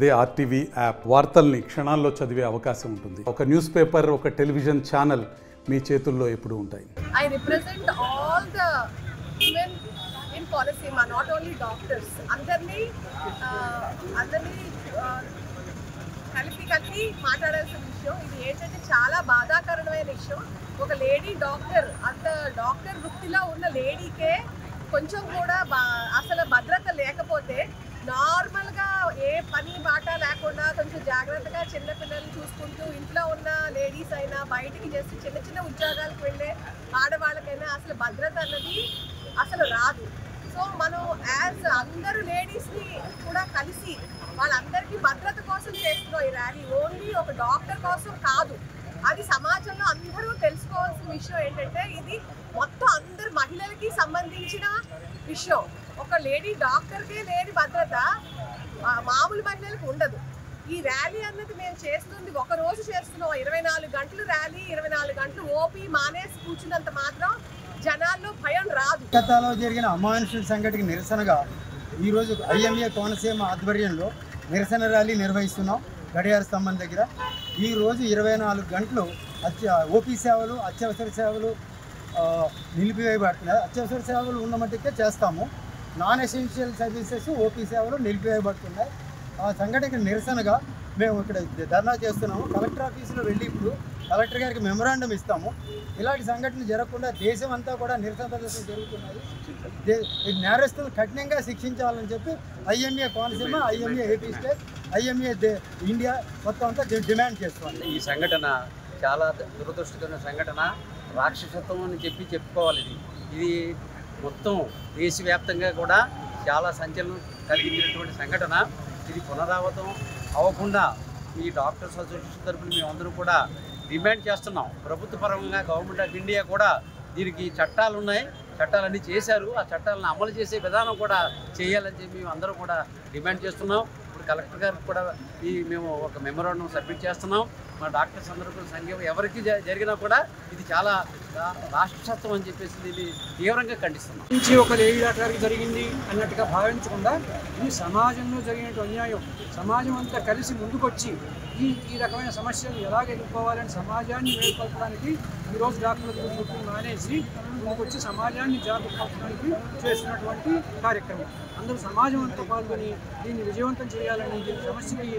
అదే RTV app వార్తల్ని క్షణాల్లో చదివే అవకాశం ఉంటుంది. ఒక న్యూస్ పేపర్, ఒక టెలివిజన్ ఛానల్ మీ చేతుల్లో ఎప్పుడూ ఉంటాయి. I represent all the women in Konaseema, not only doctors. అందరినీ కలిపి మాట్లాడాల్సిన విషయం ఇది. ఏంటంటే చాలా బాధాకరమైన విషయం. ఒక లేడీ డాక్టర్, అంత డాక్టర్ వృత్తిలో ఉన్న లేడీకే కొంచెం కూడా అసలు భద్రత లేకపోతే, నార్మల్గా ఏ పని బాట లేకుండా కొంచెం జాగ్రత్తగా చిన్నపిల్లల్ని చూసుకుంటూ ఇంట్లో ఉన్న లేడీస్ అయినా, బయటికి చేసి చిన్న చిన్న ఉద్యోగాలకు వెళ్ళే ఆడవాళ్ళకైనా అసలు భద్రత అన్నది అసలు రాదు. సో మనం యాజ్ అందరూ లేడీస్ని కూడా కలిసి వాళ్ళందరికీ భద్రత కోసం చేస్తున్నాం ఈ ర్యాలీ. ఓన్లీ ఒక డాక్టర్ కోసం కాదు, అది సమాజంలో అందరూ తెలుసుకోవాల్సిన విషయం. ఏంటంటే ఇది మొత్తం అందరు మహిళలకి సంబంధించిన విషయం. ఒక లేడీ డాక్టర్కే లేని భద్రత మామూలు మహిళలకు ఉండదు. ఈ ర్యాలీ అన్నది మేము చేస్తుంది ఒక రోజు చేస్తున్నాం. 24 గంటలు ర్యాలీ, 24 గంటలు ఓపీ మానేసి కూర్చున్నంత మాత్రం జనాల్లో భయం రాదు. గతంలో జరిగిన అమానుషుల సంఘటనకి నిరసనగా ఈరోజు ఐఎంఏ కోనసీమ ఆధ్వర్యంలో నిరసన ర్యాలీ నిర్వహిస్తున్నాం గడియార స్తంభం దగ్గర. ఈరోజు 24 గంటలు ఓపీ సేవలు, అత్యవసర సేవలు నిలిపివేయబడుతున్నాయి. అత్యవసర సేవలు ఉన్న మట్టుకే చేస్తాము. నాన్ ఎసెన్షియల్ సర్వీసెస్, ఓపీ సేవలు నిలిపివేయబడుతున్నాయి. ఆ సంఘటనకి నిరసనగా మేము ఇక్కడ ధర్నా చేస్తున్నాము. కలెక్టర్ ఆఫీసులో వెళ్ళి ఇప్పుడు కలెక్టర్ గారికి మెమొరాండం ఇస్తాము. ఇలాంటి సంఘటనలు జరగకుండా దేశం అంతా కూడా నిరసన ప్రదర్శనలు జరుగుతున్నాయి. నేరస్తులు కఠినంగా శిక్షించాలని చెప్పి IMA Konaseema, IMA AP state, IMA India మొత్తం అంతా డిమాండ్ చేస్తుంది. ఈ సంఘటన చాలా దురదృష్టకరమైన సంఘటన, రాక్షసత్వం అని చెప్పుకోవాలి. ఇది మొత్తం దేశవ్యాప్తంగా కూడా చాలా సంచలనం కలిగించినటువంటి సంఘటన. ఇది పునరావృతం అవ్వకుండా ఈ డాక్టర్స్ అసోసియేషన్ తరఫున మేమందరూ కూడా డిమాండ్ చేస్తున్నాం. ప్రభుత్వ పరంగా గవర్నమెంట్ ఆఫ్ ఇండియా కూడా దీనికి చట్టాలు ఉన్నాయి, చట్టాలన్నీ చేశారు. ఆ చట్టాలను అమలు చేసే విధానం కూడా చేయాలని చెప్పి మేము అందరూ కూడా డిమాండ్ చేస్తున్నాం. ఇప్పుడు కలెక్టర్ గారికి కూడా మేము ఒక మెమొరాండం సబ్మిట్ చేస్తున్నాం. మా డాక్టర్స్ అందరూ సంఘం ఎవరికి జరిగినా కూడా ఇది చాలా రాష్ట్రత్వం అని చెప్పేసి దీన్ని తీవ్రంగా ఖండిస్తున్నాం. నుంచి ఒక లేడీ డాక్టర్ గారికి జరిగింది అన్నట్టుగా భావించకుండా ఇది సమాజంలో జరిగినట్టు అన్యాయం. సమాజం అంతా కలిసి ముందుకొచ్చి ఈ రకమైన సమస్యలు ఎలాగ ఎదుర్కోవాలని సమాజాన్ని మేల్కొల్పడానికి ఈరోజు డాక్టర్లు మానేసి ముందుకొచ్చి సమాజాన్ని జాగ్రత్తపరచడానికి చేస్తున్నటువంటి కార్యక్రమం. అందరూ సమాజం అంతా పాల్గొని దీన్ని విజయవంతం చేయాలని, దీని సమస్యకి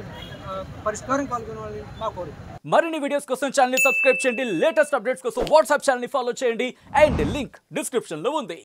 పరిష్కారం పాల్గొనాలని మా కోరిక. మరిన్ని వీడియోస్ కోసం ఛానల్ ని సబ్స్క్రైబ్ చేయండి. లేటెస్ట్ అప్డేట్స్ కోసం వాట్సాప్ ఛానల్ ని ఫాలో చేయండి. అండ్ లింక్ డిస్క్రిప్షన్ లో ఉంది.